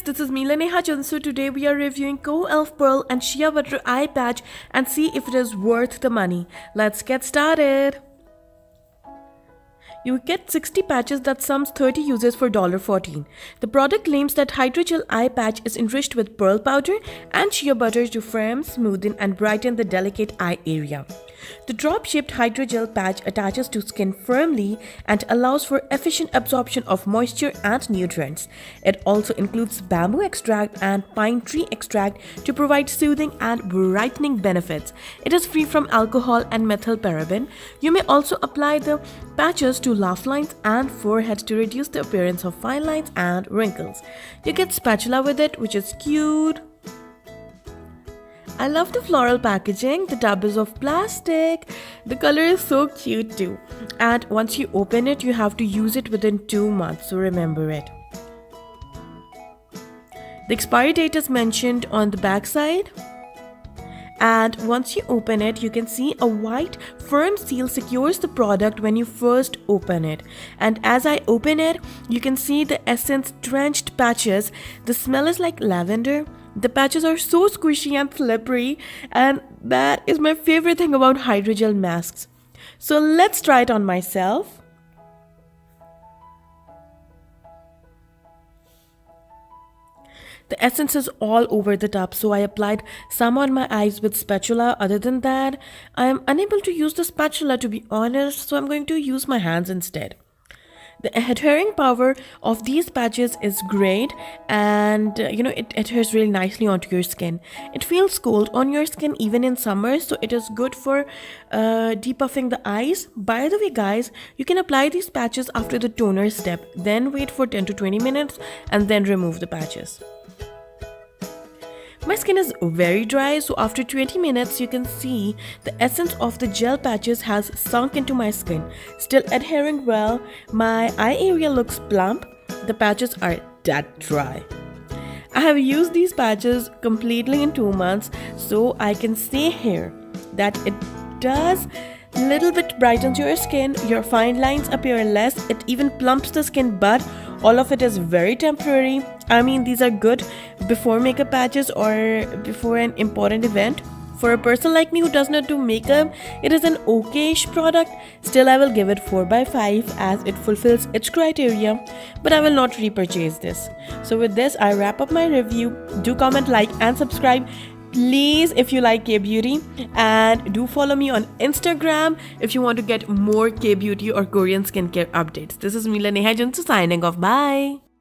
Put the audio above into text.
this is me Leneha Junsu. Today we are reviewing koelf pearl and shea butter eye patch and see if it is worth the money. Let's get started. You get 60 patches that sums 30 uses for $14. The product claims that Hydrogel eye patch is enriched with pearl powder and shea butter to firm, smoothen and brighten the delicate eye area. The drop-shaped hydrogel patch attaches to skin firmly and allows for efficient absorption of moisture and nutrients. It also includes bamboo extract and pine tree extract to provide soothing and brightening benefits. It is free from alcohol and methylparaben. You may also apply the patches to laugh lines and forehead to reduce the appearance of fine lines and wrinkles. You get spatula with it, which is cute. I love the floral packaging. The tub is of plastic. The color is so cute too. And once you open it, you have to use it within 2 months, so remember it. The expiry date is mentioned on the back side. And once you open it, you can see a white firm seal secures the product when you first open it. And as I open it, you can see the essence drenched patches. The smell is like lavender. The patches are so squishy and slippery, and that is my favorite thing about hydrogel masks. So let's try it on myself. The essence is all over the top, so I applied some on my eyes with spatula. Other than that, I am unable to use the spatula, to be honest, so I'm going to use my hands instead. The adhering power of these patches is great, and it adheres really nicely onto your skin. It feels cold on your skin even in summer, so it is good for depuffing the eyes. By the way guys, you can apply these patches after the toner step, then wait for 10 to 20 minutes and then remove the patches. My skin is very dry, so after 20 minutes you can see the essence of the gel patches has sunk into my skin, still adhering well. My eye area looks plump. The patches are that dry. I have used these patches completely in 2 months, so I can say here that it does little bit brightens your skin. Your fine lines appear less. It even plumps the skin, but all of it is very temporary. I mean, these are good before makeup patches or before an important event. For a person like me who does not do makeup, it is an okay-ish product. Still, I will give it 4/5 as it fulfills its criteria, but I will not repurchase this. So with this, I wrap up my review. Do comment, like and subscribe. Please, if you like K-beauty, and do follow me on Instagram if you want to get more K-beauty or Korean skincare updates. This is me Leneha Junsu signing off. Bye.